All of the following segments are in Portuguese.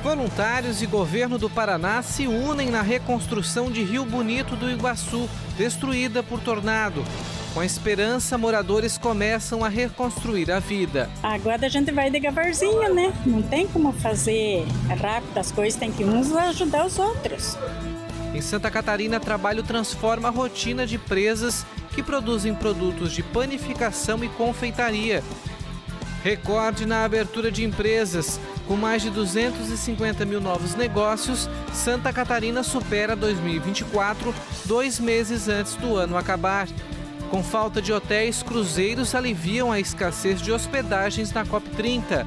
Voluntários e governo do Paraná se unem na reconstrução de Rio Bonito do Iguaçu, destruída por tornado. Com a esperança, moradores começam a reconstruir a vida. Agora a gente vai devagarzinho, né? Não tem como fazer rápido as coisas, tem que uns ajudar os outros. Em Santa Catarina, trabalho transforma a rotina de empresas que produzem produtos de panificação e confeitaria. Recorde na abertura de empresas. Com mais de 250 mil novos negócios, Santa Catarina supera 2024, 2 meses antes do ano acabar. Com falta de hotéis, cruzeiros aliviam a escassez de hospedagens na COP30.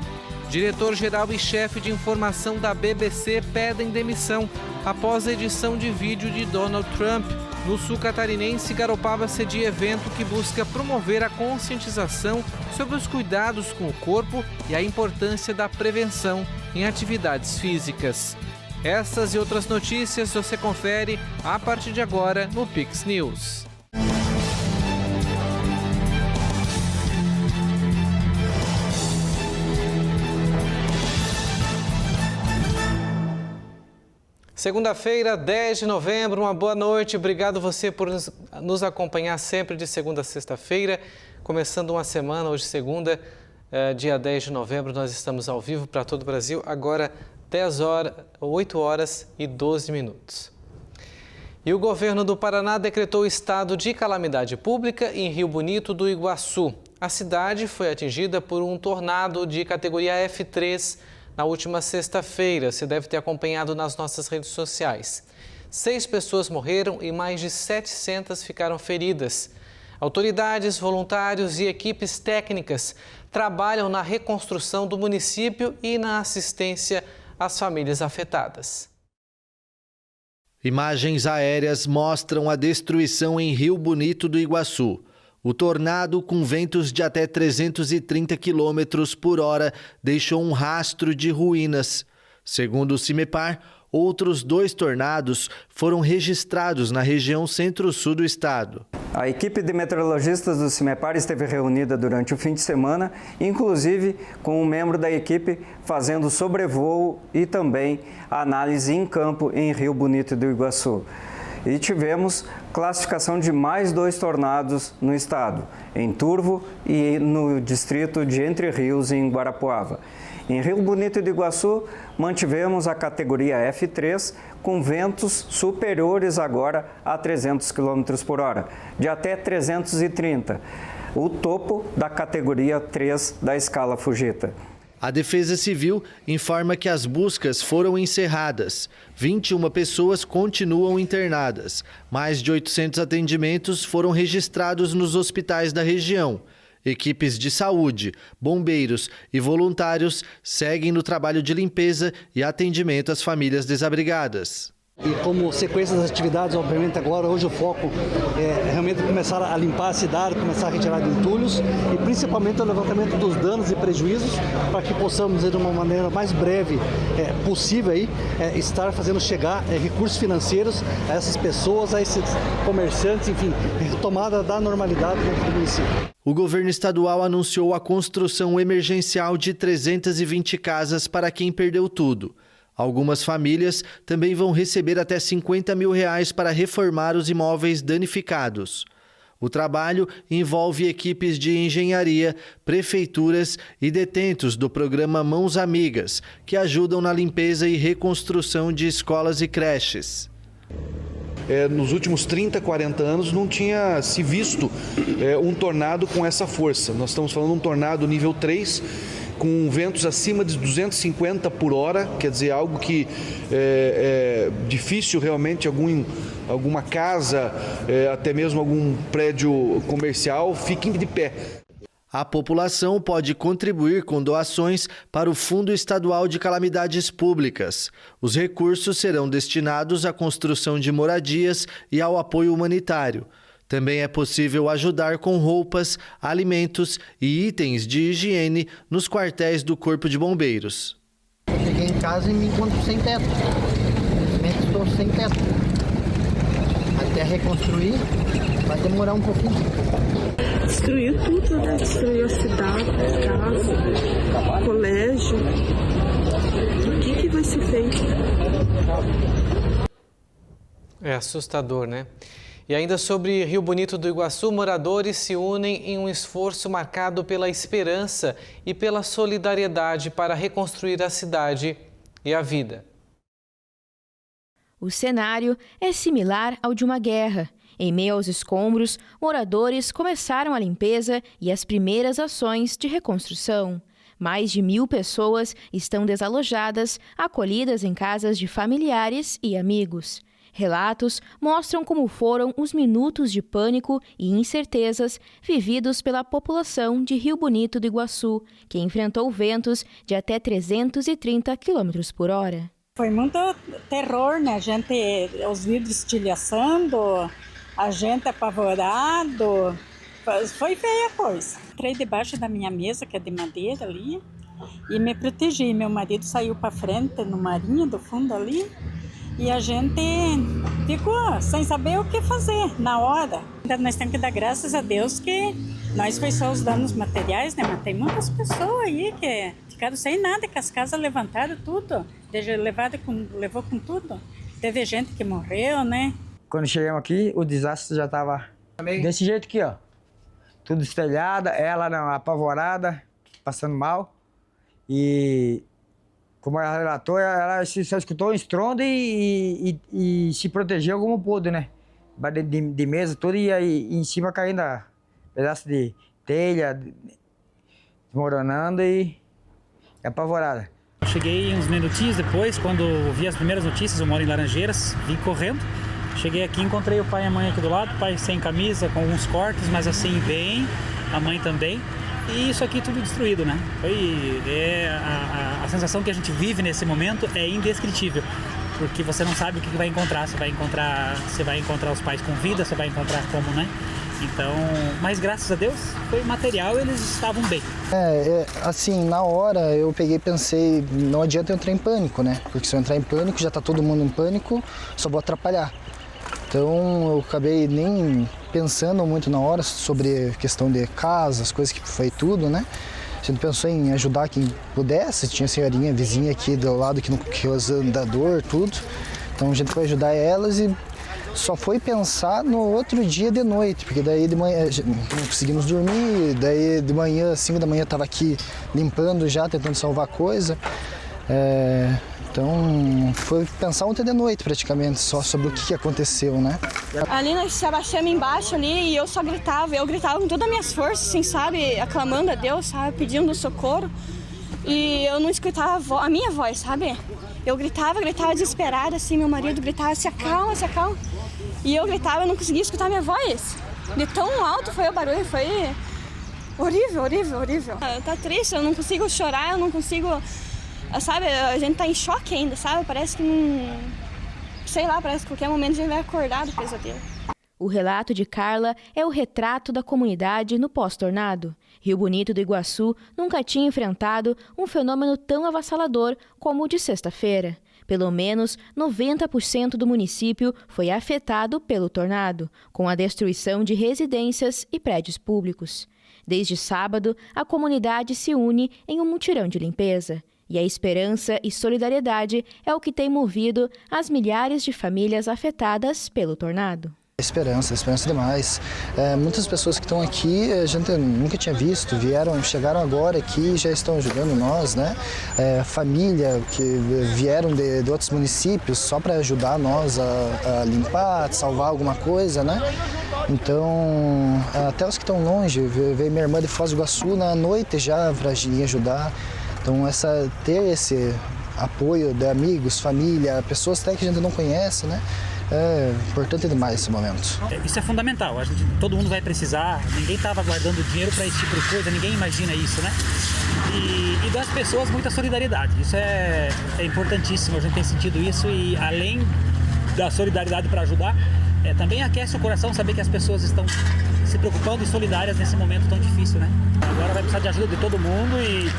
Diretor-geral e chefe de informação da BBC pedem demissão após a edição de vídeo de Donald Trump. No sul catarinense, Garopaba cedia evento que busca promover a conscientização sobre os cuidados com o corpo e a importância da prevenção em atividades físicas. Essas e outras notícias você confere a partir de agora no Pix News. Segunda-feira, 10 de novembro, uma boa noite. Obrigado você por nos acompanhar sempre de segunda a sexta-feira. Começando uma semana, hoje segunda, dia 10 de novembro, nós estamos ao vivo para todo o Brasil. Agora, 8 horas e 12 minutos. E o governo do Paraná decretou estado de calamidade pública em Rio Bonito do Iguaçu. A cidade foi atingida por um tornado de categoria F3 na última sexta-feira. Você deve ter acompanhado nas nossas redes sociais. 6 pessoas morreram e mais de 700 ficaram feridas. Autoridades, voluntários e equipes técnicas trabalham na reconstrução do município e na assistência às famílias afetadas. Imagens aéreas mostram a destruição em Rio Bonito do Iguaçu. O tornado, com ventos de até 330 km por hora, deixou um rastro de ruínas. Segundo o CIMEPAR, outros 2 tornados foram registrados na região centro-sul do estado. A equipe de meteorologistas do CIMEPAR esteve reunida durante o fim de semana, inclusive com um membro da equipe fazendo sobrevoo e também análise em campo em Rio Bonito do Iguaçu. E tivemos classificação de mais 2 tornados no estado, em Turvo e no distrito de Entre Rios, em Guarapuava. Em Rio Bonito do Iguaçu, mantivemos a categoria F3, com ventos superiores agora a 300 km por hora, de até 330, o topo da categoria 3 da escala Fujita. A Defesa Civil informa que as buscas foram encerradas. 21 pessoas continuam internadas. Mais de 800 atendimentos foram registrados nos hospitais da região. Equipes de saúde, bombeiros e voluntários seguem no trabalho de limpeza e atendimento às famílias desabrigadas. E como sequência das atividades, obviamente agora, hoje o foco é realmente começar a limpar a cidade, começar a retirar de entulhos e principalmente o levantamento dos danos e prejuízos para que possamos, de uma maneira mais breve possível, estar fazendo chegar recursos financeiros a essas pessoas, a esses comerciantes, enfim, retomada da normalidade dentro do município. O governo estadual anunciou a construção emergencial de 320 casas para quem perdeu tudo. Algumas famílias também vão receber até R$50 mil para reformar os imóveis danificados. O trabalho envolve equipes de engenharia, prefeituras e detentos do programa Mãos Amigas, que ajudam na limpeza e reconstrução de escolas e creches. Nos últimos 30, 40 anos não tinha se visto um tornado com essa força. Nós estamos falando de um tornado nível 3, com ventos acima de 250 por hora, quer dizer, algo que é difícil realmente alguma casa, até mesmo algum prédio comercial, fiquem de pé. A população pode contribuir com doações para o Fundo Estadual de Calamidades Públicas. Os recursos serão destinados à construção de moradias e ao apoio humanitário. Também é possível ajudar com roupas, alimentos e itens de higiene nos quartéis do Corpo de Bombeiros. Eu cheguei em casa e me encontro sem teto. Infelizmente estou sem teto. Até reconstruir vai demorar um pouquinho. Destruiu tudo, né? Destruiu a cidade, casa, colégio. O que vai ser tivesse feito. É assustador, né? E ainda sobre Rio Bonito do Iguaçu, moradores se unem em um esforço marcado pela esperança e pela solidariedade para reconstruir a cidade e a vida. O cenário é similar ao de uma guerra. Em meio aos escombros, moradores começaram a limpeza e as primeiras ações de reconstrução. Mais de 1.000 pessoas estão desalojadas, acolhidas em casas de familiares e amigos. Relatos mostram como foram os minutos de pânico e incertezas vividos pela população de Rio Bonito do Iguaçu, que enfrentou ventos de até 330 km por hora. Foi muito terror, né? Os vidros estilhaçando, a gente apavorado. Foi feia a coisa. Entrei debaixo da minha mesa, que é de madeira ali, e me protegi. Meu marido saiu para frente no marinho do fundo ali. E a gente ficou sem saber o que fazer na hora. Nós temos que dar graças a Deus que nós foi só os danos materiais, né? Mas tem muitas pessoas aí que ficaram sem nada, que as casas levantaram tudo. Levou com tudo. Teve gente que morreu, né? Quando chegamos aqui, o desastre já estava desse jeito aqui, ó. Tudo espelhada, ela não, apavorada, passando mal. E como ela relatou, ela só escutou o estrondo e se protegeu como pôde, né? De mesa, tudo, e aí em cima caindo pedaço de telha, desmoronando e apavorada. Cheguei uns minutinhos depois, quando vi as primeiras notícias, eu moro em Laranjeiras, vim correndo. Cheguei aqui, encontrei o pai e a mãe aqui do lado, o pai sem camisa, com alguns cortes, mas assim, bem, a mãe também. E isso aqui tudo destruído, né? A sensação que a gente vive nesse momento é indescritível, porque você não sabe o que vai encontrar. Você vai encontrar os pais com vida, você vai encontrar como, né? Então, mas graças a Deus, foi material, eles estavam bem. Assim, na hora eu peguei e pensei, não adianta eu entrar em pânico, né? Porque se eu entrar em pânico, já tá todo mundo em pânico, só vou atrapalhar. Então eu acabei nem pensando muito na hora sobre a questão de casa, as coisas que foi tudo, né? A gente pensou em ajudar quem pudesse, tinha senhorinha vizinha aqui do lado que usa andador, tudo. Então a gente foi ajudar elas e só foi pensar no outro dia de noite, porque daí de manhã não conseguimos dormir, daí de manhã, 5 da manhã, eu estava aqui limpando já, tentando salvar coisa. Então foi pensar ontem de noite praticamente, só sobre o que aconteceu, né? Ali nós se abaixamos embaixo ali e eu só gritava, com todas as minhas forças, assim, sabe? Aclamando a Deus, sabe? Pedindo socorro. E eu não escutava a minha voz, sabe? Eu gritava desesperada, assim, meu marido gritava, se acalma, se acalma. E eu gritava, eu não conseguia escutar minha voz. De tão alto foi o barulho, foi horrível, horrível, horrível. Tá triste, eu não consigo chorar, eu não consigo... Sabe, a gente tá em choque ainda, sabe? Parece que não... Sei lá, parece que a qualquer momento a gente vai acordar do pesadelo. O relato de Carla é o retrato da comunidade no pós-tornado. Rio Bonito do Iguaçu nunca tinha enfrentado um fenômeno tão avassalador como o de sexta-feira. Pelo menos 90% do município foi afetado pelo tornado, com a destruição de residências e prédios públicos. Desde sábado, a comunidade se une em um mutirão de limpeza. E a esperança e solidariedade é o que tem movido as milhares de famílias afetadas pelo tornado. Esperança demais. Muitas pessoas que estão aqui a gente nunca tinha visto, chegaram agora aqui e já estão ajudando nós, né? Família que vieram de outros municípios só para ajudar nós a limpar, a salvar alguma coisa, né? Então, até os que estão longe, veio minha irmã de Foz do Iguaçu na noite já para ajudar. Então, ter esse apoio de amigos, família, pessoas até que a gente não conhece, né? É importante demais esse momento. Isso é fundamental, todo mundo vai precisar, ninguém estava guardando dinheiro para esse tipo de coisa, ninguém imagina isso, né? E das pessoas muita solidariedade, isso é importantíssimo, a gente tem sentido isso e além da solidariedade para ajudar, também aquece o coração saber que as pessoas estão se preocupando e solidárias nesse momento tão difícil, né? Agora vai precisar de ajuda de todo mundo e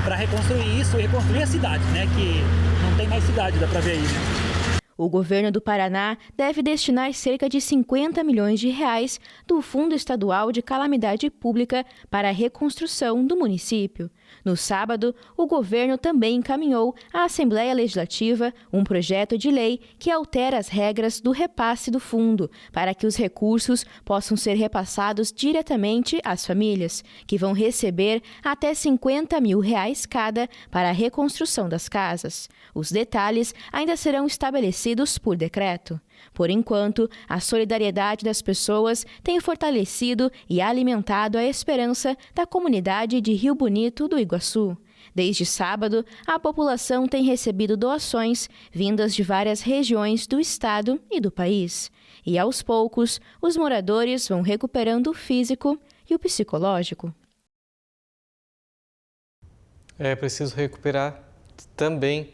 para reconstruir isso e reconstruir a cidade, né? Que não tem mais cidade, dá para ver aí, né? O governo do Paraná deve destinar cerca de 50 milhões de reais do Fundo Estadual de Calamidade Pública para a reconstrução do município. No sábado, o governo também encaminhou à Assembleia Legislativa um projeto de lei que altera as regras do repasse do fundo para que os recursos possam ser repassados diretamente às famílias, que vão receber até R$50 mil cada para a reconstrução das casas. Os detalhes ainda serão estabelecidos por decreto. Por enquanto, a solidariedade das pessoas tem fortalecido e alimentado a esperança da comunidade de Rio Bonito do Iguaçu. Desde sábado, a população tem recebido doações vindas de várias regiões do estado e do país. E, aos poucos, os moradores vão recuperando o físico e o psicológico. É preciso recuperar também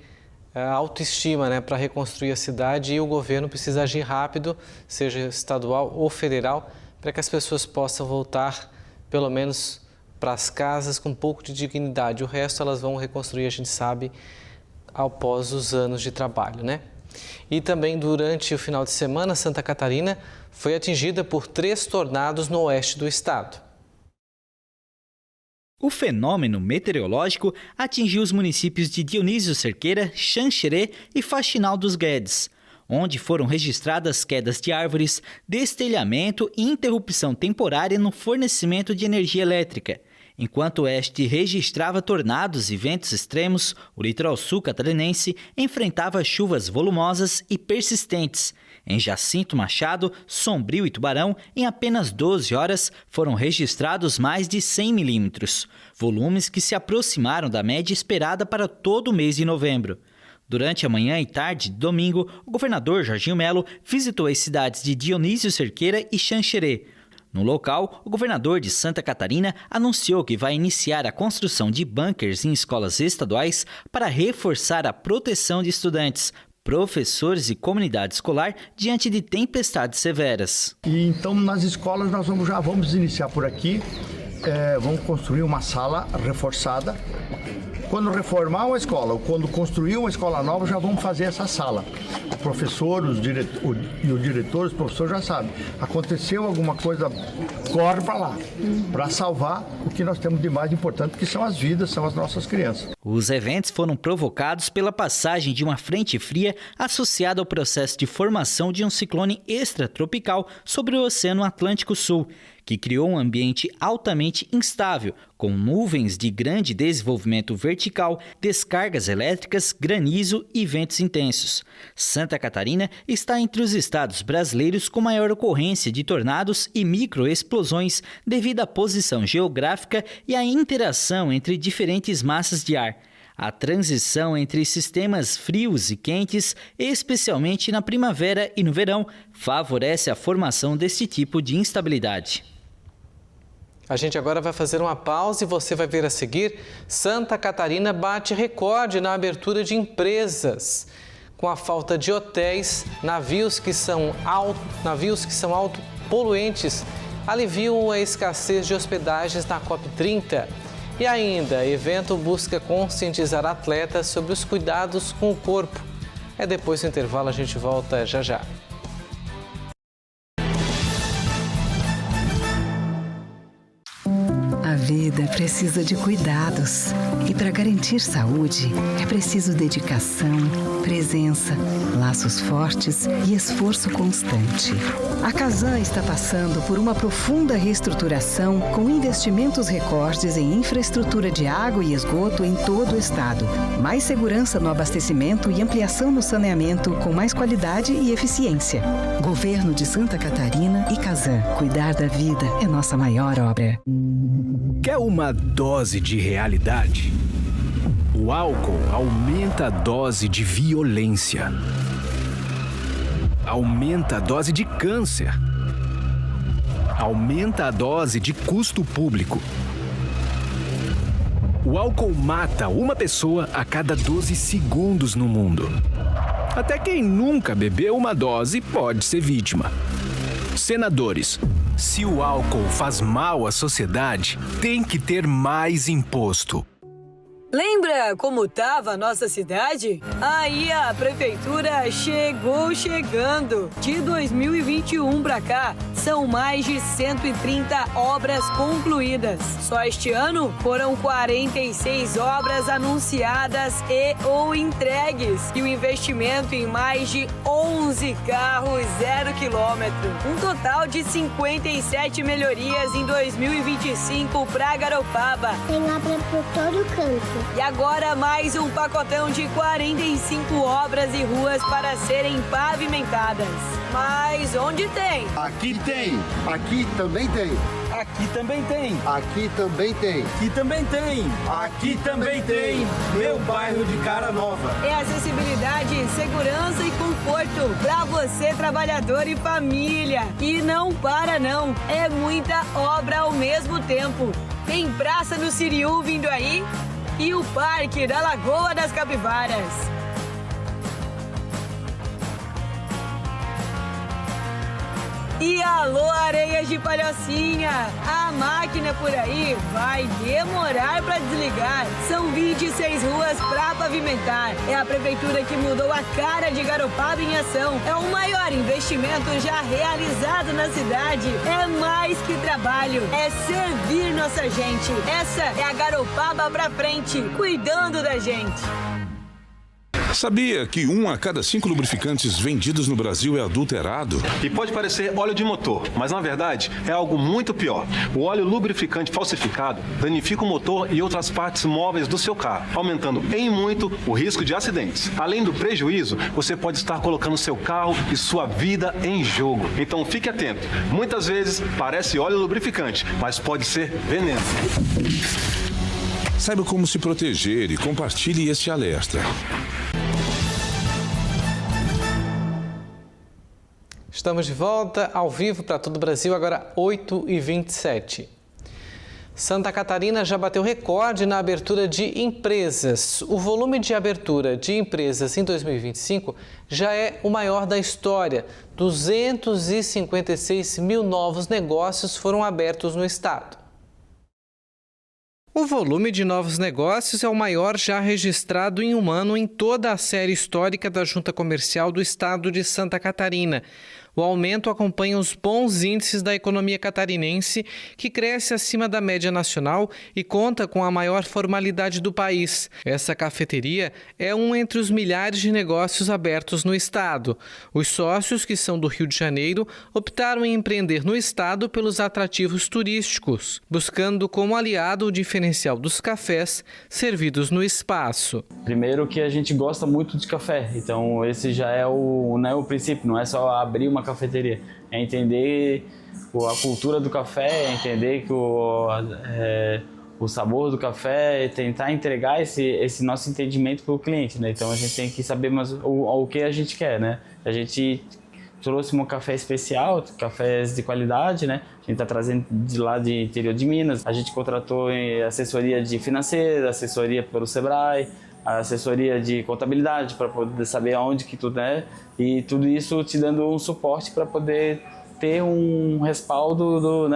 a autoestima, né, para reconstruir a cidade, e o governo precisa agir rápido, seja estadual ou federal, para que as pessoas possam voltar, pelo menos, para as casas com um pouco de dignidade. O resto elas vão reconstruir, a gente sabe, após os anos de trabalho, né? E também durante o final de semana, Santa Catarina foi atingida por 3 tornados no oeste do estado. O fenômeno meteorológico atingiu os municípios de Dionísio Cerqueira, Xanxerê e Faxinal dos Guedes, onde foram registradas quedas de árvores, destelhamento e interrupção temporária no fornecimento de energia elétrica. Enquanto o oeste registrava tornados e ventos extremos, o litoral sul catarinense enfrentava chuvas volumosas e persistentes. Em Jacinto Machado, Sombrio e Tubarão, em apenas 12 horas, foram registrados mais de 100 milímetros, volumes que se aproximaram da média esperada para todo o mês de novembro. Durante a manhã e tarde de domingo, o governador Jorginho Melo visitou as cidades de Dionísio Cerqueira e Xanxerê. No local, o governador de Santa Catarina anunciou que vai iniciar a construção de bunkers em escolas estaduais para reforçar a proteção de estudantes, professores e comunidade escolar diante de tempestades severas. E então nas escolas nós já vamos iniciar por aqui, vamos construir uma sala reforçada. Quando reformar uma escola ou quando construir uma escola nova, já vamos fazer essa sala. O professor, o diretor, os professores já sabem. Aconteceu alguma coisa, corre para lá, para salvar o que nós temos de mais importante, que são as vidas, são as nossas crianças. Os eventos foram provocados pela passagem de uma frente fria associada ao processo de formação de um ciclone extratropical sobre o Oceano Atlântico Sul, que criou um ambiente altamente instável, com nuvens de grande desenvolvimento vertical, descargas elétricas, granizo e ventos intensos. Santa Catarina está entre os estados brasileiros com maior ocorrência de tornados e microexplosões devido à posição geográfica e à interação entre diferentes massas de ar. A transição entre sistemas frios e quentes, especialmente na primavera e no verão, favorece a formação desse tipo de instabilidade. A gente agora vai fazer uma pausa e você vai ver a seguir: Santa Catarina bate recorde na abertura de empresas. Com a falta de hotéis, navios que são autopoluentes aliviam a escassez de hospedagens na COP30. E ainda, evento busca conscientizar atletas sobre os cuidados com o corpo. Depois do intervalo, a gente volta já já. A vida precisa de cuidados. E para garantir saúde, é preciso dedicação, presença, laços fortes e esforço constante. A Casan está passando por uma profunda reestruturação com investimentos recordes em infraestrutura de água e esgoto em todo o estado. Mais segurança no abastecimento e ampliação no saneamento com mais qualidade e eficiência. Governo de Santa Catarina e Casan. Cuidar da vida é nossa maior obra. Quer uma dose de realidade? O álcool aumenta a dose de violência. Aumenta a dose de câncer. Aumenta a dose de custo público. O álcool mata uma pessoa a cada 12 segundos no mundo. Até quem nunca bebeu uma dose pode ser vítima. Senadores, se o álcool faz mal à sociedade, tem que ter mais imposto. Lembra como estava a nossa cidade? Aí a prefeitura chegou chegando. De 2021 para cá, são mais de 130 obras concluídas. Só este ano foram 46 obras anunciadas e ou entregues e o investimento em mais de 11 carros 0 quilômetro. Um total de 57 melhorias em 2025 para Garopaba. Tem obra por todo canto. E agora mais um pacotão de 45 obras e ruas para serem pavimentadas. Mas onde tem? Aqui tem. Aqui também tem. Aqui também tem. Aqui também tem. Aqui também tem. Aqui também tem. Meu bairro de Cara Nova. É acessibilidade, segurança e conforto para você, trabalhador e família. E não para não, é muita obra ao mesmo tempo. Tem Praça do Siriú vindo aí e o Parque da Lagoa das Capivaras. E alô, Areias de Palhocinha! A máquina por aí vai demorar para desligar. São 26 ruas para pavimentar. É a prefeitura que mudou a cara de Garopaba em ação. É o maior investimento já realizado na cidade. É mais que trabalho, é servir nossa gente. Essa é a Garopaba pra frente, cuidando da gente. Sabia que 1 a cada 5 lubrificantes vendidos no Brasil é adulterado? E pode parecer óleo de motor, mas na verdade é algo muito pior. O óleo lubrificante falsificado danifica o motor e outras partes móveis do seu carro, aumentando em muito o risco de acidentes. Além do prejuízo, você pode estar colocando seu carro e sua vida em jogo. Então fique atento. Muitas vezes parece óleo lubrificante, mas pode ser veneno. Saiba como se proteger e compartilhe este alerta. Estamos de volta ao vivo para todo o Brasil, agora 8h27. Santa Catarina já bateu recorde na abertura de empresas. O volume de abertura de empresas em 2025 já é o maior da história. 256 mil novos negócios foram abertos no estado. O volume de novos negócios é o maior já registrado em um ano em toda a série histórica da Junta Comercial do Estado de Santa Catarina. O aumento acompanha os bons índices da economia catarinense, que cresce acima da média nacional e conta com a maior formalidade do país. Essa cafeteria é um entre os milhares de negócios abertos no estado. Os sócios, que são do Rio de Janeiro, optaram em empreender no estado pelos atrativos turísticos, buscando como aliado o diferencial dos cafés servidos no espaço. Primeiro que a gente gosta muito de café, então esse já é o princípio, não é só abrir uma cafeteria, é entender a cultura do café, é entender que o sabor do café, tentar entregar esse nosso entendimento para o cliente, né? Então a gente tem que saber o que a gente quer, né? A gente trouxe um café especial, cafés de qualidade, né? A gente está trazendo de lá de interior de Minas. A gente contratou assessoria de financeira, assessoria pelo Sebrae, a assessoria de contabilidade para poder saber aonde que tudo é e tudo isso te dando um suporte para poder ter um respaldo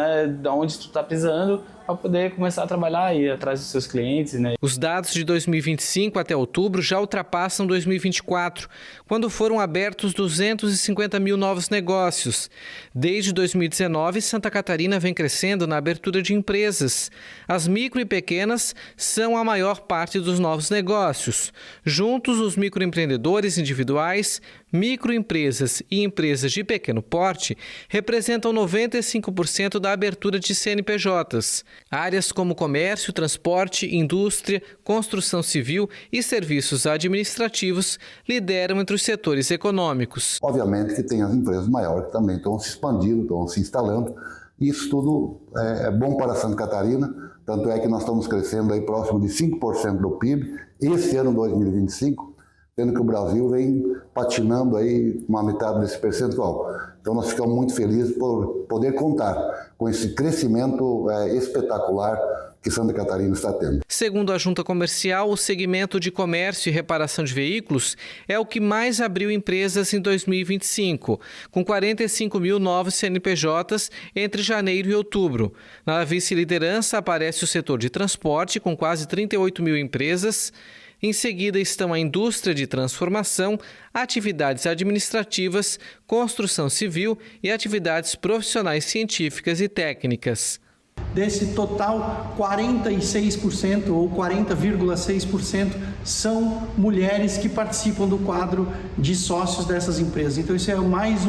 de onde tu está pisando para poder começar a trabalhar e ir atrás dos seus clientes, né? Os dados de 2025 até outubro já ultrapassam 2024, quando foram abertos 250 mil novos negócios. Desde 2019, Santa Catarina vem crescendo na abertura de empresas. As micro e pequenas são a maior parte dos novos negócios. Juntos, os microempreendedores individuais, microempresas e empresas de pequeno porte representam 95% da abertura de CNPJs. Áreas como comércio, transporte, indústria, construção civil e serviços administrativos lideram entre os setores econômicos. Obviamente que tem as empresas maiores que também estão se expandindo, estão se instalando. Isso tudo é bom para Santa Catarina, tanto é que nós estamos crescendo aí próximo de 5% do PIB, esse ano 2025, sendo que o Brasil vem patinando aí uma metade desse percentual. Então nós ficamos muito felizes por poder contar com esse crescimento espetacular que Santa Catarina está tendo. Segundo a Junta Comercial, o segmento de comércio e reparação de veículos é o que mais abriu empresas em 2025, com 45 mil novos CNPJs entre janeiro e outubro. Na vice-liderança aparece o setor de transporte, com quase 38 mil empresas. Em seguida estão a indústria de transformação, atividades administrativas, construção civil e atividades profissionais científicas e técnicas. Desse total, 46% ou 40,6% são mulheres que participam do quadro de sócios dessas empresas. Então isso é mais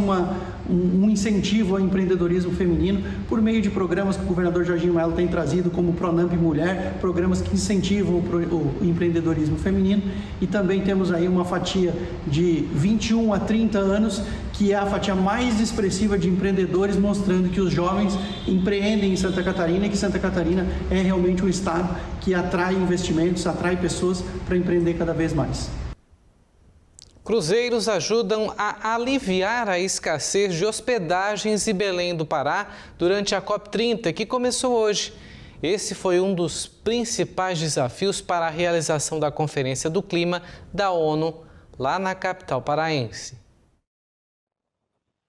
um incentivo ao empreendedorismo feminino por meio de programas que o governador Jorginho Mello tem trazido, como o Pronamp Mulher, programas que incentivam o empreendedorismo feminino. E também temos aí uma fatia de 21 a 30 anos, que é a fatia mais expressiva de empreendedores, mostrando que os jovens empreendem em Santa Catarina e que Santa Catarina é realmente um estado que atrai investimentos, atrai pessoas para empreender cada vez mais. Cruzeiros ajudam a aliviar a escassez de hospedagens em Belém do Pará durante a COP30, que começou hoje. Esse foi um dos principais desafios para a realização da Conferência do Clima da ONU, lá na capital paraense.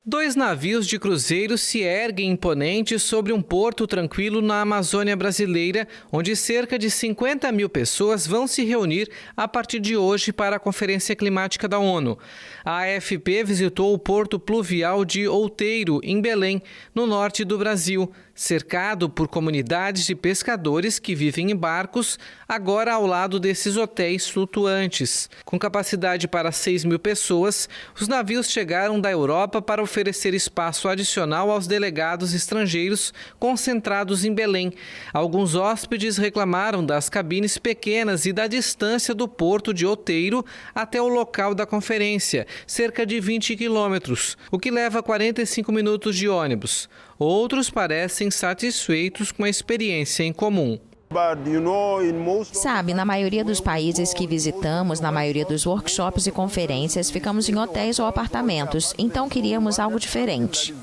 2 navios de cruzeiro se erguem imponentes sobre um porto tranquilo na Amazônia brasileira, onde cerca de 50 mil pessoas vão se reunir a partir de hoje para a Conferência Climática da ONU. A AFP visitou o porto pluvial de Outeiro, em Belém, no norte do Brasil, cercado por comunidades de pescadores que vivem em barcos, agora ao lado desses hotéis flutuantes. Com capacidade para 6 mil pessoas, os navios chegaram da Europa para oferecer espaço adicional aos delegados estrangeiros concentrados em Belém. Alguns hóspedes reclamaram das cabines pequenas e da distância do porto de Outeiro até o local da conferência, cerca de 20 quilômetros, o que leva 45 minutos de ônibus. Outros parecem satisfeitos com a experiência em comum. Sabe, na maioria dos países que visitamos, na maioria dos workshops e conferências, ficamos em hotéis ou apartamentos, então queríamos algo diferente.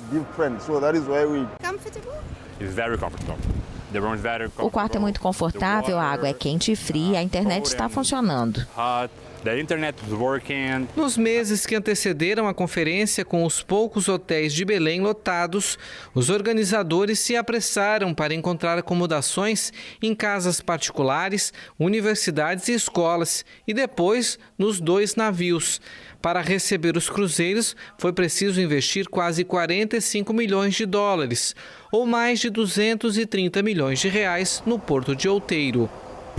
O quarto é muito confortável, a água é quente e fria, a internet está funcionando. Nos meses que antecederam a conferência, com os poucos hotéis de Belém lotados, os organizadores se apressaram para encontrar acomodações em casas particulares, universidades e escolas, e depois nos 2 navios. Para receber os cruzeiros, foi preciso investir quase 45 milhões de dólares, ou mais de 230 milhões de reais no porto de Outeiro.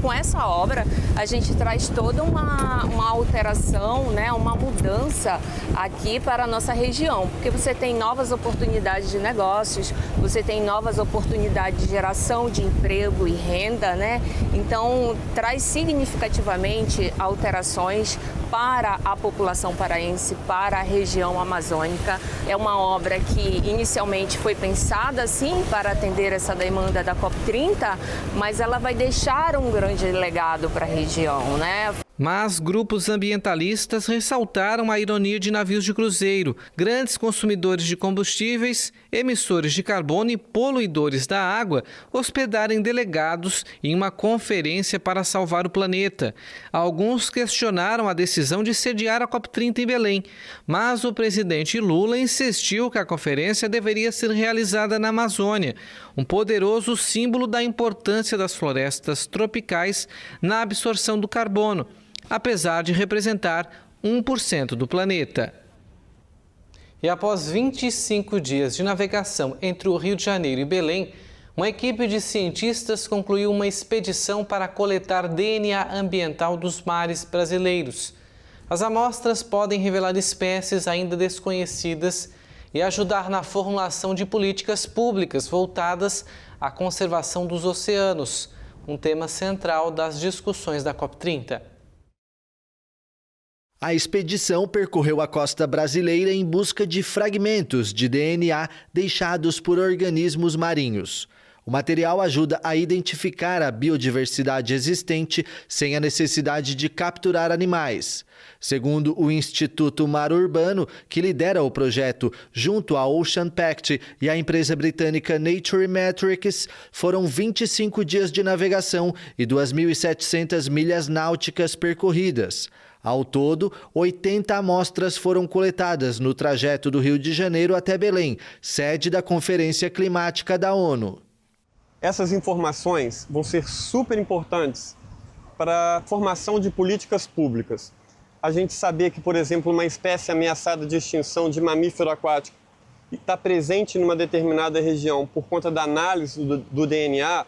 Com essa obra, a gente traz toda uma alteração, né, uma mudança aqui para a nossa região, porque você tem novas oportunidades de negócios, você tem novas oportunidades de geração de emprego e renda, né? Então, traz significativamente alterações para a população paraense, para a região amazônica. É uma obra que inicialmente foi pensada, sim, para atender essa demanda da COP30, mas ela vai deixar um grande legado para a região, né? Mas grupos ambientalistas ressaltaram a ironia de navios de cruzeiro, grandes consumidores de combustíveis, emissores de carbono e poluidores da água, hospedarem delegados em uma conferência para salvar o planeta. Alguns questionaram a decisão de sediar a COP30 em Belém, mas o presidente Lula insistiu que a conferência deveria ser realizada na Amazônia, um poderoso símbolo da importância das florestas tropicais na absorção do carbono, apesar de representar 1% do planeta. E após 25 dias de navegação entre o Rio de Janeiro e Belém, uma equipe de cientistas concluiu uma expedição para coletar DNA ambiental dos mares brasileiros. As amostras podem revelar espécies ainda desconhecidas e ajudar na formulação de políticas públicas voltadas à conservação dos oceanos, um tema central das discussões da COP30. A expedição percorreu a costa brasileira em busca de fragmentos de DNA deixados por organismos marinhos. O material ajuda a identificar a biodiversidade existente sem a necessidade de capturar animais. Segundo o Instituto Mar Urbano, que lidera o projeto junto à Ocean Pact e à empresa britânica Nature Metrics, foram 25 dias de navegação e 2.700 milhas náuticas percorridas. Ao todo, 80 amostras foram coletadas no trajeto do Rio de Janeiro até Belém, sede da Conferência Climática da ONU. Essas informações vão ser super importantes para a formação de políticas públicas. A gente saber que, por exemplo, uma espécie ameaçada de extinção de mamífero aquático está presente numa determinada região por conta da análise do DNA,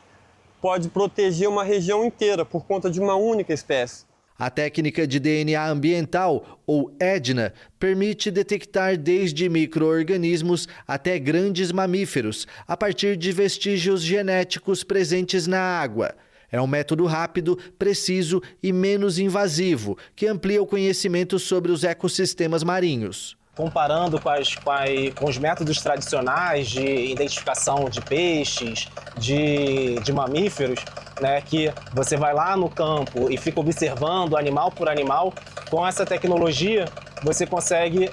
pode proteger uma região inteira por conta de uma única espécie. A técnica de DNA ambiental, ou EDNA, permite detectar desde micro-organismos até grandes mamíferos, a partir de vestígios genéticos presentes na água. É um método rápido, preciso e menos invasivo, que amplia o conhecimento sobre os ecossistemas marinhos. Comparando com os métodos tradicionais de identificação de peixes, de mamíferos, né, que você vai lá no campo e fica observando animal por animal, com essa tecnologia você consegue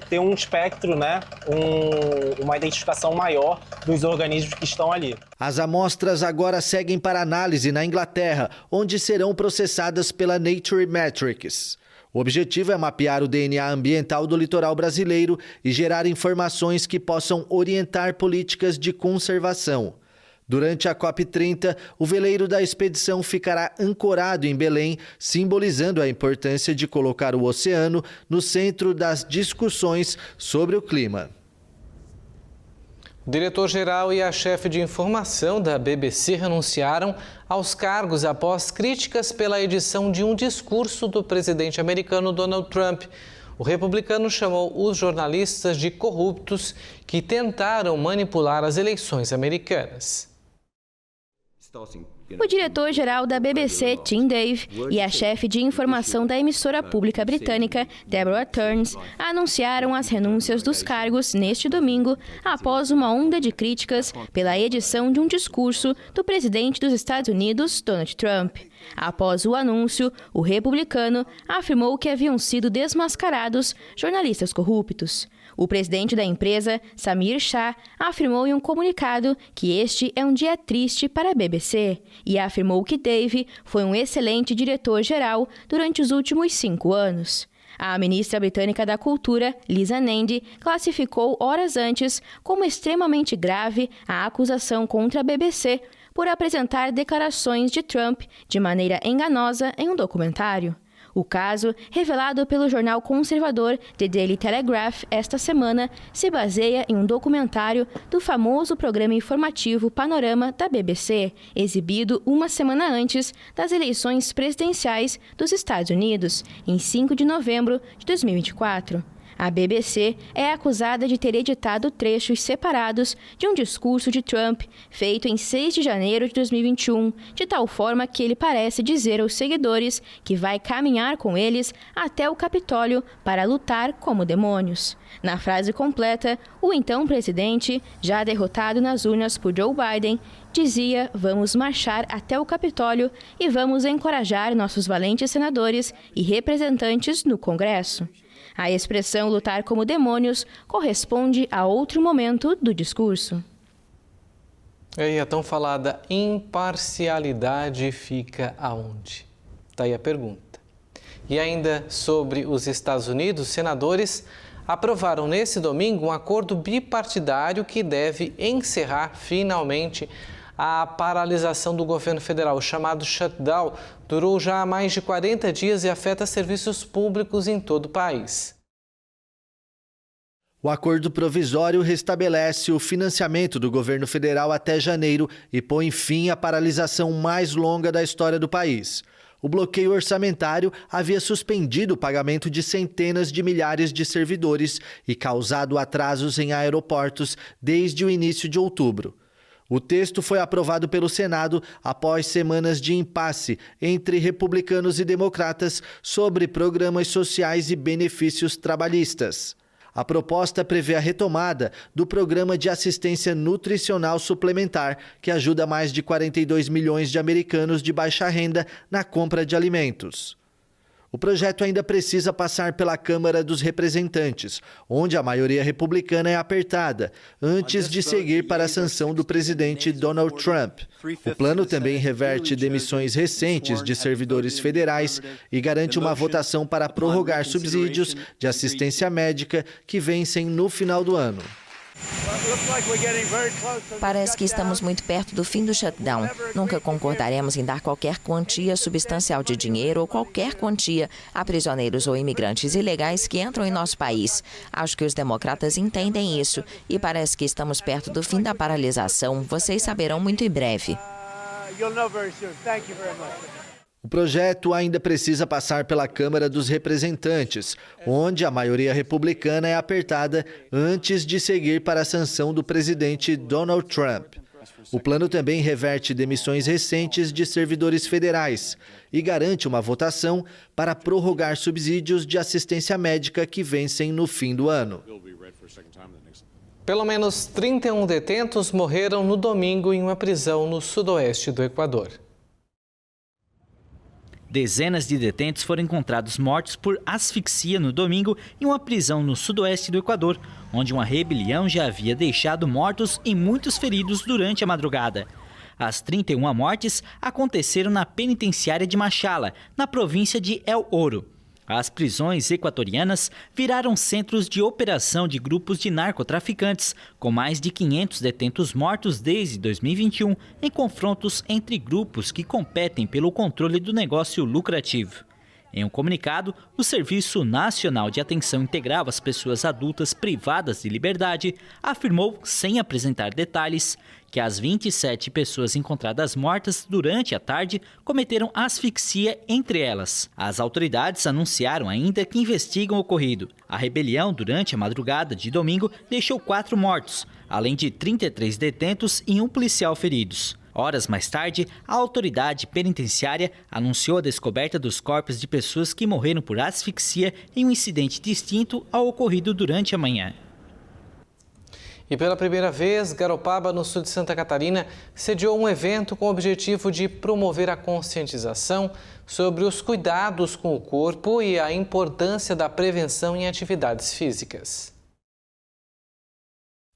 ter um espectro, né, uma identificação maior dos organismos que estão ali. As amostras agora seguem para análise na Inglaterra, onde serão processadas pela Nature Metrics. O objetivo é mapear o DNA ambiental do litoral brasileiro e gerar informações que possam orientar políticas de conservação. Durante a COP30, o veleiro da expedição ficará ancorado em Belém, simbolizando a importância de colocar o oceano no centro das discussões sobre o clima. O diretor-geral e a chefe de informação da BBC renunciaram aos cargos após críticas pela edição de um discurso do presidente americano Donald Trump. O republicano chamou os jornalistas de corruptos que tentaram manipular as eleições americanas. O diretor-geral da BBC, Tim Dave, e a chefe de informação da emissora pública britânica, Deborah Turns, anunciaram as renúncias dos cargos neste domingo, após uma onda de críticas pela edição de um discurso do presidente dos Estados Unidos, Donald Trump. Após o anúncio, o republicano afirmou que haviam sido desmascarados jornalistas corruptos. O presidente da empresa, Samir Shah, afirmou em um comunicado que este é um dia triste para a BBC e afirmou que Dave foi um excelente diretor-geral durante os últimos 5 anos. A ministra britânica da Cultura, Lisa Nandy, classificou horas antes como extremamente grave a acusação contra a BBC por apresentar declarações de Trump de maneira enganosa em um documentário. O caso, revelado pelo jornal conservador The Daily Telegraph esta semana, se baseia em um documentário do famoso programa informativo Panorama da BBC, exibido uma semana antes das eleições presidenciais dos Estados Unidos, em 5 de novembro de 2024. A BBC é acusada de ter editado trechos separados de um discurso de Trump feito em 6 de janeiro de 2021, de tal forma que ele parece dizer aos seguidores que vai caminhar com eles até o Capitólio para lutar como demônios. Na frase completa, o então presidente, já derrotado nas urnas por Joe Biden, dizia: "Vamos marchar até o Capitólio e vamos encorajar nossos valentes senadores e representantes no Congresso." A expressão lutar como demônios corresponde a outro momento do discurso. E a tão falada imparcialidade fica aonde? Está aí a pergunta. E ainda sobre os Estados Unidos, senadores aprovaram nesse domingo um acordo bipartidário que deve encerrar finalmente a paralisação do governo federal, chamado shutdown, durou já há mais de 40 dias e afeta serviços públicos em todo o país. O acordo provisório restabelece o financiamento do governo federal até janeiro e põe fim à paralisação mais longa da história do país. O bloqueio orçamentário havia suspendido o pagamento de centenas de milhares de servidores e causado atrasos em aeroportos desde o início de outubro. O texto foi aprovado pelo Senado após semanas de impasse entre republicanos e democratas sobre programas sociais e benefícios trabalhistas. A proposta prevê a retomada do Programa de Assistência Nutricional Suplementar, que ajuda mais de 42 milhões de americanos de baixa renda na compra de alimentos. O projeto ainda precisa passar pela Câmara dos Representantes, onde a maioria republicana é apertada, antes de seguir para a sanção do presidente Donald Trump. O plano também reverte demissões recentes de servidores federais e garante uma votação para prorrogar subsídios de assistência médica que vencem no final do ano. Parece que estamos muito perto do fim do shutdown. Nunca concordaremos em dar qualquer quantia substancial de dinheiro ou qualquer quantia a prisioneiros ou imigrantes ilegais que entram em nosso país. Acho que os democratas entendem isso e parece que estamos perto do fim da paralisação. Vocês saberão muito em breve. O projeto ainda precisa passar pela Câmara dos Representantes, onde a maioria republicana é apertada antes de seguir para a sanção do presidente Donald Trump. O plano também reverte demissões recentes de servidores federais e garante uma votação para prorrogar subsídios de assistência médica que vencem no fim do ano. Pelo menos 31 detentos morreram no domingo em uma prisão no sudoeste do Equador. Dezenas de detentos foram encontrados mortos por asfixia no domingo em uma prisão no sudoeste do Equador, onde uma rebelião já havia deixado mortos e muitos feridos durante a madrugada. As 31 mortes aconteceram na penitenciária de Machala, na província de El Oro. As prisões equatorianas viraram centros de operação de grupos de narcotraficantes, com mais de 500 detentos mortos desde 2021, em confrontos entre grupos que competem pelo controle do negócio lucrativo. Em um comunicado, o Serviço Nacional de Atenção Integral às Pessoas Adultas Privadas de Liberdade afirmou, sem apresentar detalhes, que as 27 pessoas encontradas mortas durante a tarde cometeram asfixia entre elas. As autoridades anunciaram ainda que investigam o ocorrido. A rebelião durante a madrugada de domingo deixou 4 mortos, além de 33 detentos e um policial feridos. Horas mais tarde, a autoridade penitenciária anunciou a descoberta dos corpos de pessoas que morreram por asfixia em um incidente distinto ao ocorrido durante a manhã. E pela primeira vez, Garopaba, no sul de Santa Catarina, sediou um evento com o objetivo de promover a conscientização sobre os cuidados com o corpo e a importância da prevenção em atividades físicas.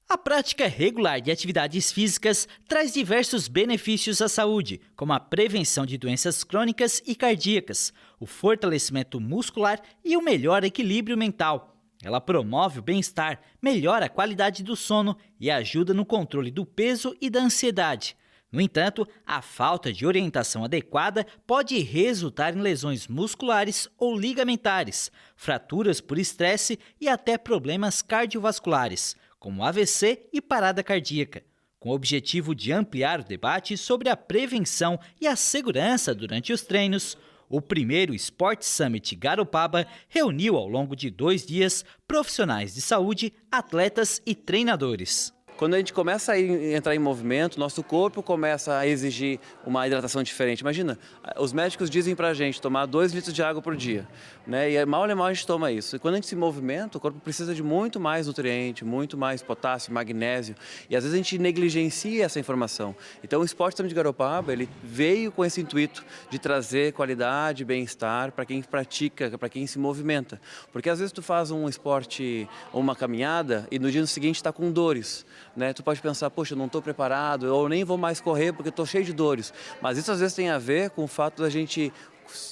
A prática regular de atividades físicas traz diversos benefícios à saúde, como a prevenção de doenças crônicas e cardíacas, o fortalecimento muscular e o melhor equilíbrio mental. Ela promove o bem-estar, melhora a qualidade do sono e ajuda no controle do peso e da ansiedade. No entanto, a falta de orientação adequada pode resultar em lesões musculares ou ligamentares, fraturas por estresse e até problemas cardiovasculares, como AVC e parada cardíaca. Com o objetivo de ampliar o debate sobre a prevenção e a segurança durante os treinos, o primeiro Sport Summit Garopaba reuniu ao longo de 2 dias profissionais de saúde, atletas e treinadores. Quando a gente começa a entrar em movimento, nosso corpo começa a exigir uma hidratação diferente. Imagina, os médicos dizem pra gente tomar 2 litros de água por dia, né? E mal a gente toma isso. E quando a gente se movimenta, o corpo precisa de muito mais nutriente, muito mais potássio, magnésio. E às vezes a gente negligencia essa informação. Então o Sport Summit de Garopaba, ele veio com esse intuito de trazer qualidade, bem-estar para quem pratica, para quem se movimenta. Porque às vezes tu faz um esporte ou uma caminhada e no dia seguinte está com dores. Né? Tu pode pensar, poxa, eu não estou preparado, eu nem vou mais correr porque estou cheio de dores. Mas isso às vezes tem a ver com o fato da gente...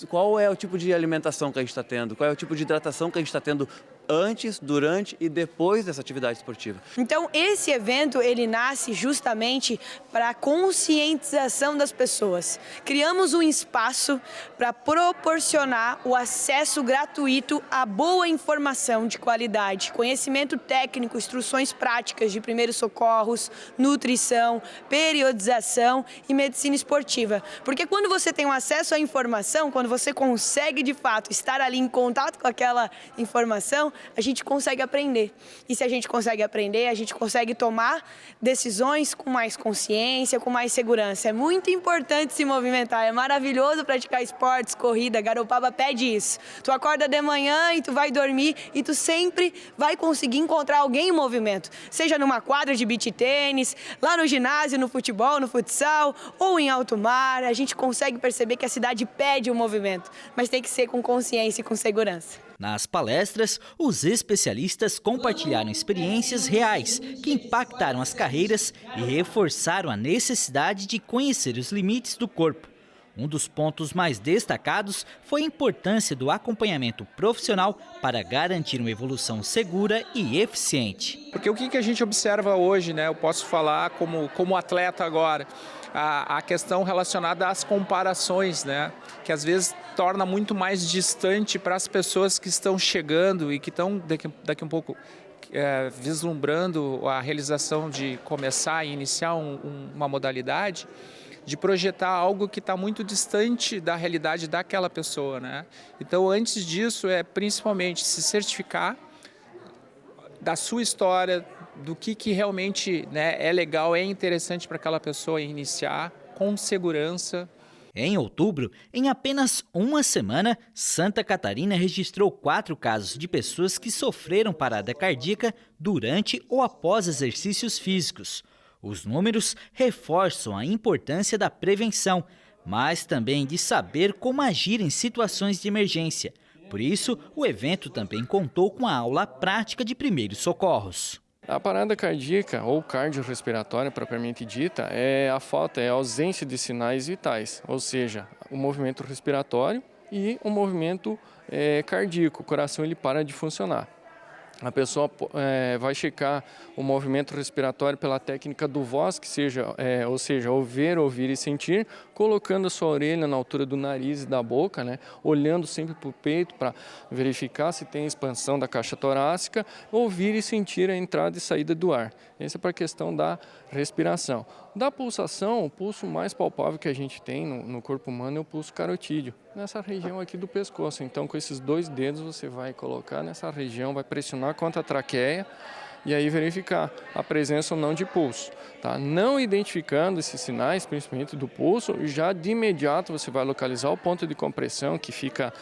Qual é o tipo de alimentação que a gente está tendo? Qual é o tipo de hidratação que a gente está tendo antes, durante e depois dessa atividade esportiva? Então, esse evento, ele nasce justamente para a conscientização das pessoas. Criamos um espaço para proporcionar o acesso gratuito a boa informação de qualidade, conhecimento técnico, instruções práticas de primeiros socorros, nutrição, periodização e medicina esportiva. Porque quando você tem um acesso à informação, quando você consegue de fato estar ali em contato com aquela informação, a gente consegue aprender. E se a gente consegue aprender, a gente consegue tomar decisões com mais consciência, com mais segurança. É muito importante se movimentar, é maravilhoso praticar esportes, corrida, Garopaba pede isso. Tu acorda de manhã e tu vai dormir e tu sempre vai conseguir encontrar alguém em movimento. Seja numa quadra de beach tênis, lá no ginásio, no futebol, no futsal ou em alto mar, a gente consegue perceber que a cidade pede o movimento, mas tem que ser com consciência e com segurança. Nas palestras, os especialistas compartilharam experiências reais que impactaram as carreiras e reforçaram a necessidade de conhecer os limites do corpo. Um dos pontos mais destacados foi a importância do acompanhamento profissional para garantir uma evolução segura e eficiente. Porque o que a gente observa hoje, né? Eu posso falar como atleta agora, a questão relacionada às comparações, né? Que às vezes torna muito mais distante para as pessoas que estão chegando e que estão daqui um pouco vislumbrando a realização de começar e iniciar uma modalidade, de projetar algo que está muito distante da realidade daquela pessoa, né? Então, antes disso, principalmente se certificar da sua história, do que realmente, né, é legal, é interessante para aquela pessoa iniciar com segurança. Em outubro, em apenas uma semana, Santa Catarina registrou 4 casos de pessoas que sofreram parada cardíaca durante ou após exercícios físicos. Os números reforçam a importância da prevenção, mas também de saber como agir em situações de emergência. Por isso, o evento também contou com a aula prática de primeiros socorros. A parada cardíaca ou cardiorrespiratória propriamente dita é a ausência de sinais vitais, ou seja, o movimento respiratório e o movimento cardíaco, o coração ele para de funcionar. A pessoa vai checar o movimento respiratório pela técnica do voz, ou seja, ouvir e sentir, colocando a sua orelha na altura do nariz e da boca, né? Olhando sempre para o peito para verificar se tem expansão da caixa torácica, ouvir e sentir a entrada e saída do ar. Essa é para a questão da respiração. Da pulsação, o pulso mais palpável que a gente tem no corpo humano é o pulso carotídeo, nessa região aqui do pescoço. Então, com esses 2 dedos, você vai colocar nessa região, vai pressionar contra a traqueia e aí verificar a presença ou não de pulso. Tá? Não identificando esses sinais, principalmente do pulso, já de imediato você vai localizar o ponto de compressão que fica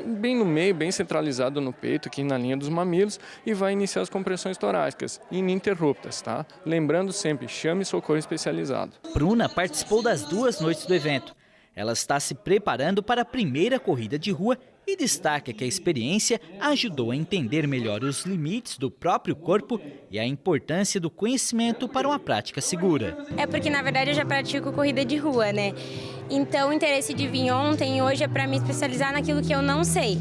bem no meio, bem centralizado no peito, aqui na linha dos mamilos, e vai iniciar as compressões torácicas ininterruptas, tá? Lembrando sempre, chame socorro especializado. Bruna participou das 2 noites do evento. Ela está se preparando para a primeira corrida de rua e destaca que a experiência ajudou a entender melhor os limites do próprio corpo e a importância do conhecimento para uma prática segura. É porque, na verdade, eu já pratico corrida de rua, né? Então, o interesse de vir ontem e hoje é para me especializar naquilo que eu não sei.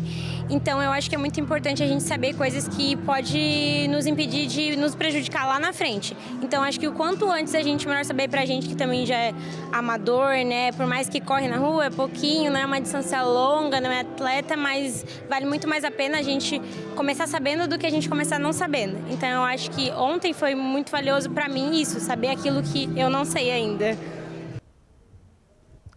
Então, eu acho que é muito importante a gente saber coisas que pode nos impedir de nos prejudicar lá na frente. Então, acho que o quanto antes a gente, melhor saber pra gente que também já é amador, né? Por mais que corre na rua, é pouquinho, não é uma distância longa, não é atleta, mas vale muito mais a pena a gente começar sabendo do que a gente começar não sabendo. Então, eu acho que ontem foi muito valioso para mim isso, saber aquilo que eu não sei ainda.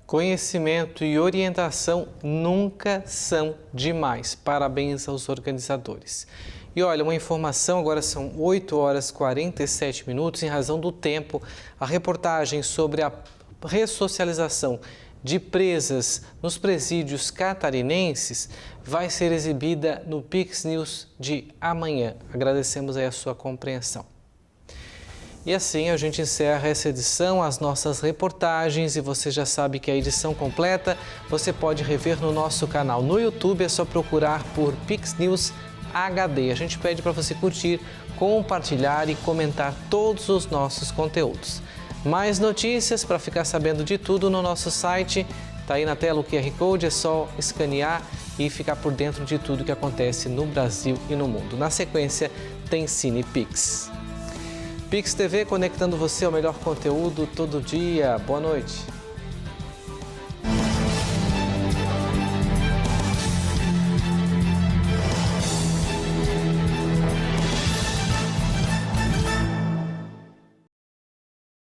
Conhecimento e orientação nunca são demais. Parabéns aos organizadores. E olha, uma informação, agora são 8h47, em razão do tempo, a reportagem sobre a ressocialização de presas nos presídios catarinenses vai ser exibida no Pix News de amanhã. Agradecemos aí a sua compreensão. E assim a gente encerra essa edição, as nossas reportagens, e você já sabe que a edição completa você pode rever no nosso canal no YouTube, é só procurar por Pix News HD. A gente pede para você curtir, compartilhar e comentar todos os nossos conteúdos. Mais notícias para ficar sabendo de tudo no nosso site, tá aí na tela o QR Code, é só escanear e ficar por dentro de tudo que acontece no Brasil e no mundo. Na sequência tem Cine Pix. Pix TV conectando você ao melhor conteúdo todo dia. Boa noite.